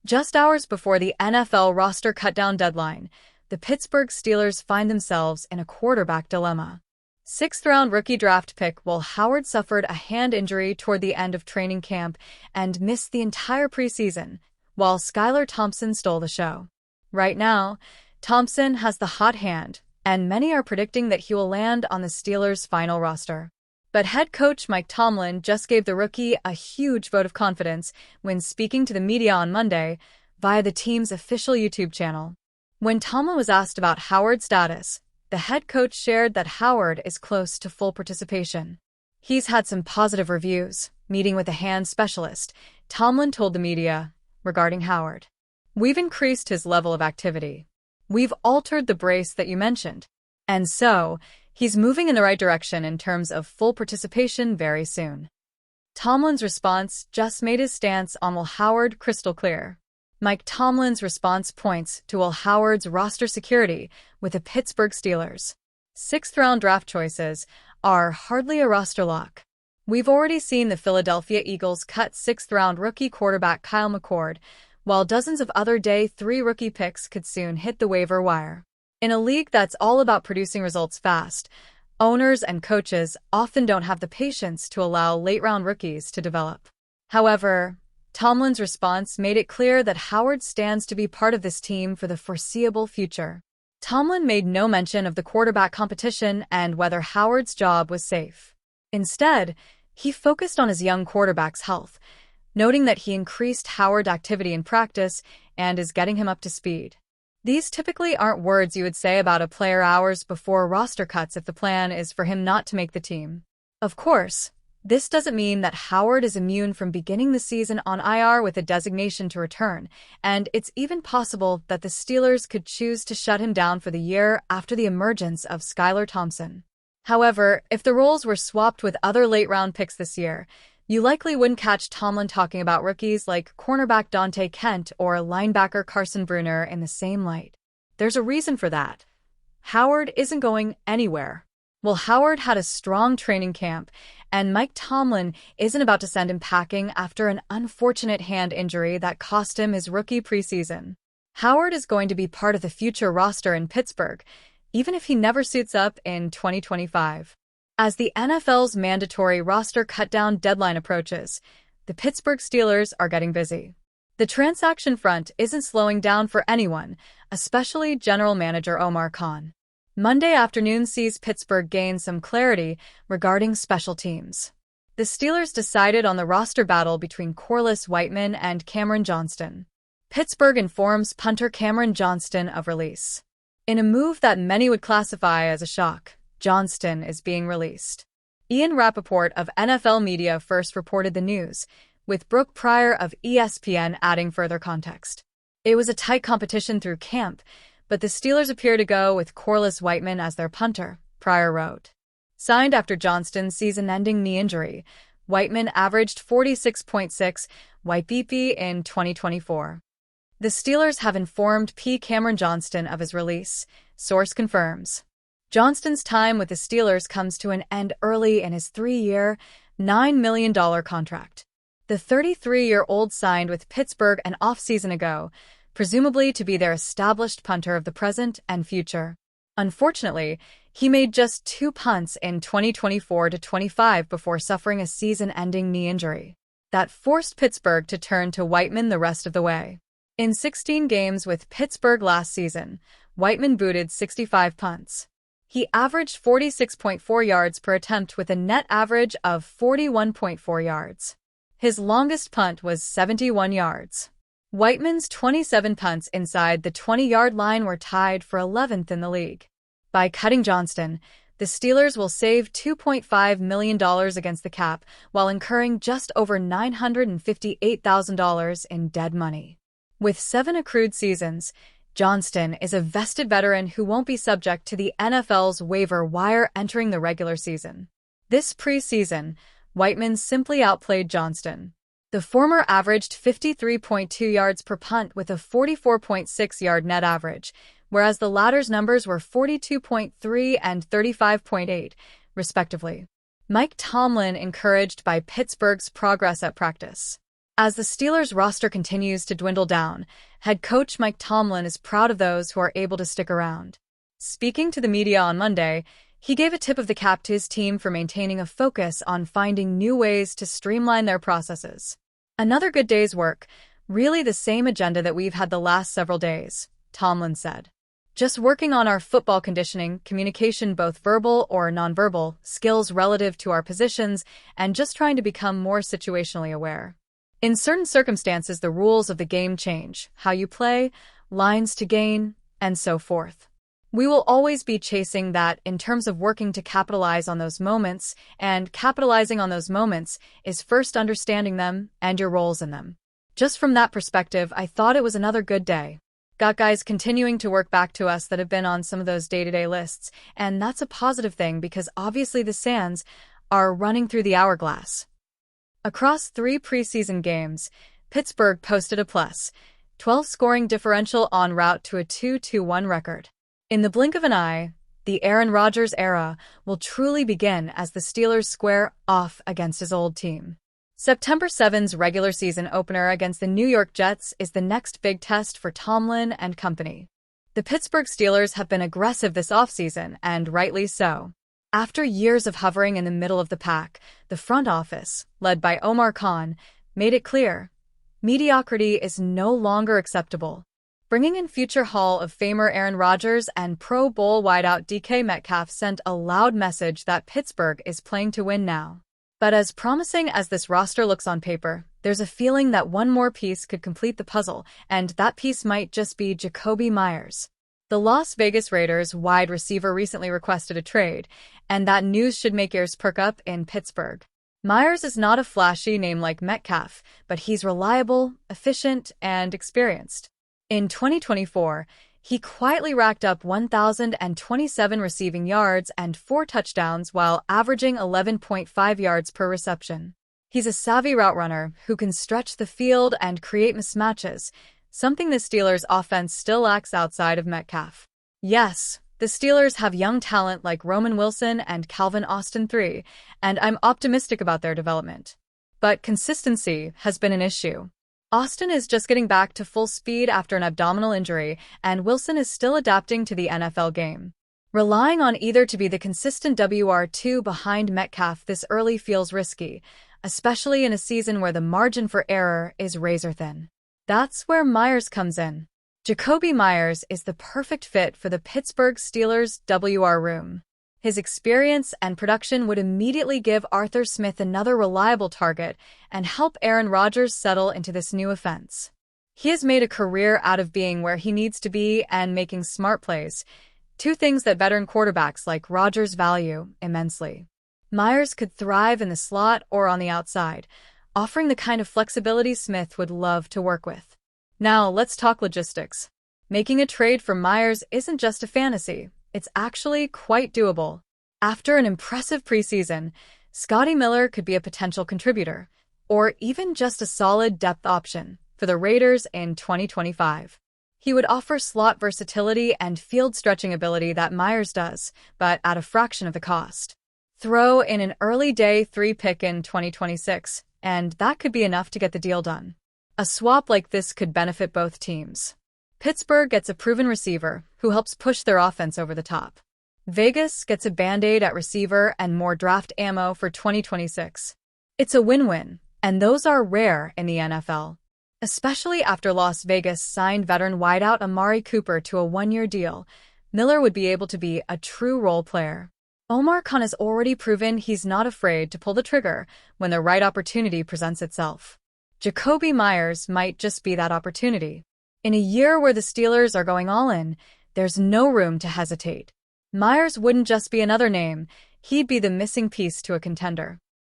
Just hours before the NFL roster cutdown deadline, the Pittsburgh Steelers find themselves in a quarterback dilemma. Sixth-round rookie draft pick Will Howard suffered a hand injury toward the end of training camp and missed the entire preseason, while Skylar Thompson stole the show. Right now, Thompson has the hot hand, and many are predicting that he will land on the Steelers' final roster. But head coach Mike Tomlin just gave the rookie a huge vote of confidence when speaking to the media on Monday via the team's official YouTube channel. When Tomlin was asked about Howard's status, the head coach shared that Howard is close to full participation. He's had some positive reviews, meeting with a hand specialist, Tomlin told the media regarding Howard. We've increased his level of activity. We've altered the brace that you mentioned. And so, he's moving in the right direction in terms of full participation very soon. Tomlin's response just made his stance on Will Howard crystal clear. Mike Tomlin's response points to Will Howard's roster security with the Pittsburgh Steelers. Sixth-round draft choices are hardly a roster lock. We've already seen the Philadelphia Eagles cut sixth-round rookie quarterback Kyle McCord, while dozens of other day 3 rookie picks could soon hit the waiver wire. In a league that's all about producing results fast, owners and coaches often don't have the patience to allow late-round rookies to develop. However, Tomlin's response made it clear that Howard stands to be part of this team for the foreseeable future. Tomlin made no mention of the quarterback competition and whether Howard's job was safe. Instead, he focused on his young quarterback's health, noting that he increased Howard's activity in practice and is getting him up to speed. These typically aren't words you would say about a player hours before roster cuts if the plan is for him not to make the team. Of course, this doesn't mean that Howard is immune from beginning the season on IR with a designation to return, and it's even possible that the Steelers could choose to shut him down for the year after the emergence of Skylar Thompson. However, if the roles were swapped with other late-round picks this year, you likely wouldn't catch Tomlin talking about rookies like cornerback Dante Kent or linebacker Carson Bruner in the same light. There's a reason for that. Howard isn't going anywhere. Well, Howard had a strong training camp, and Mike Tomlin isn't about to send him packing after an unfortunate hand injury that cost him his rookie preseason. Howard is going to be part of the future roster in Pittsburgh, even if he never suits up in 2025. As the NFL's mandatory roster cutdown deadline approaches, the Pittsburgh Steelers are getting busy. The transaction front isn't slowing down for anyone, especially General Manager Omar Khan. Monday afternoon sees Pittsburgh gain some clarity regarding special teams. The Steelers decided on the roster battle between Corliss Whiteman and Cameron Johnston. Pittsburgh informs punter Cameron Johnston of release. In a move that many would classify as a shock, Johnston is being released. Ian Rappaport of NFL Media first reported the news, with Brooke Pryor of ESPN adding further context. It was a tight competition through camp, but the Steelers appear to go with Corliss Whiteman as their punter, Pryor wrote. Signed after Johnston's season-ending knee injury, Whiteman averaged 46.6 YPP in 2024. The Steelers have informed Cameron Johnston of his release, source confirms. Johnston's time with the Steelers comes to an end early in his 3-year, $9 million contract. The 33-year-old signed with Pittsburgh an off-season ago, presumably to be their established punter of the present and future. Unfortunately, he made just 2 punts in 2024-25 before suffering a season-ending knee injury. That forced Pittsburgh to turn to Whiteman the rest of the way. In 16 games with Pittsburgh last season, Whiteman booted 65 punts. He averaged 46.4 yards per attempt with a net average of 41.4 yards. His longest punt was 71 yards. Whiteman's 27 punts inside the 20-yard line were tied for 11th in the league. By cutting Johnston, the Steelers will save $2.5 million against the cap while incurring just over $958,000 in dead money. With 7 accrued seasons, Johnston is a vested veteran who won't be subject to the NFL's waiver wire entering the regular season. This preseason, Whiteman simply outplayed Johnston. The former averaged 53.2 yards per punt with a 44.6-yard net average, whereas the latter's numbers were 42.3 and 35.8, respectively. Mike Tomlin encouraged by Pittsburgh's progress at practice. As the Steelers' roster continues to dwindle down, head coach Mike Tomlin is proud of those who are able to stick around. Speaking to the media on Monday, he gave a tip of the cap to his team for maintaining a focus on finding new ways to streamline their processes. "Another good day's work, really the same agenda that we've had the last several days," Tomlin said. "Just working on our football conditioning, communication both verbal or nonverbal, skills relative to our positions, and just trying to become more situationally aware. In certain circumstances, the rules of the game change, how you play, lines to gain, and so forth. We will always be chasing that in terms of working to capitalize on those moments, and capitalizing on those moments is first understanding them and your roles in them. Just from that perspective, I thought it was another good day. Got guys continuing to work back to us that have been on some of those day-to-day lists, and that's a positive thing because obviously the Sands are running through the hourglass." Across 3 preseason games, Pittsburgh posted a plus 12 scoring differential en route to a 2-1 record. In the blink of an eye, the Aaron Rodgers era will truly begin as the Steelers square off against his old team. September 7's regular season opener against the New York Jets is the next big test for Tomlin and company. The Pittsburgh Steelers have been aggressive this offseason, and rightly so. After years of hovering in the middle of the pack, the front office, led by Omar Khan, made it clear mediocrity is no longer acceptable. Bringing in future Hall of Famer Aaron Rodgers and Pro Bowl wideout DK Metcalf sent a loud message that Pittsburgh is playing to win now. But as promising as this roster looks on paper, there's a feeling that one more piece could complete the puzzle, and that piece might just be Jakobi Meyers. The Las Vegas Raiders wide receiver recently requested a trade, and that news should make ears perk up in Pittsburgh. Meyers is not a flashy name like Metcalf, but he's reliable, efficient, and experienced. In 2024, he quietly racked up 1,027 receiving yards and 4 touchdowns while averaging 11.5 yards per reception. He's a savvy route runner who can stretch the field and create mismatches, something the Steelers' offense still lacks outside of Metcalf. Yes, the Steelers have young talent like Roman Wilson and Calvin Austin III, and I'm optimistic about their development. But consistency has been an issue. Austin is just getting back to full speed after an abdominal injury, and Wilson is still adapting to the NFL game. Relying on either to be the consistent WR2 behind Metcalf this early feels risky, especially in a season where the margin for error is razor thin. That's where Meyers comes in. Jakobi Meyers is the perfect fit for the Pittsburgh Steelers' WR room. His experience and production would immediately give Arthur Smith another reliable target and help Aaron Rodgers settle into this new offense. He has made a career out of being where he needs to be and making smart plays, 2 things that veteran quarterbacks like Rodgers value immensely. Meyers could thrive in the slot or on the outside, offering the kind of flexibility Smith would love to work with. Now, let's talk logistics. Making a trade for Meyers isn't just a fantasy. It's actually quite doable. After an impressive preseason, Scotty Miller could be a potential contributor, or even just a solid depth option for the Raiders in 2025. He would offer slot versatility and field stretching ability that Meyers does, but at a fraction of the cost. Throw in an early day 3 pick in 2026, and that could be enough to get the deal done. A swap like this could benefit both teams. Pittsburgh gets a proven receiver who helps push their offense over the top. Vegas gets a Band-Aid at receiver and more draft ammo for 2026. It's a win-win, and those are rare in the NFL. Especially after Las Vegas signed veteran wideout Amari Cooper to a 1-year deal, Miller would be able to be a true role player. Omar Khan has already proven he's not afraid to pull the trigger when the right opportunity presents itself. Jakobi Meyers might just be that opportunity. In a year where the Steelers are going all in, there's no room to hesitate. Meyers wouldn't just be another name, he'd be the missing piece to a contender.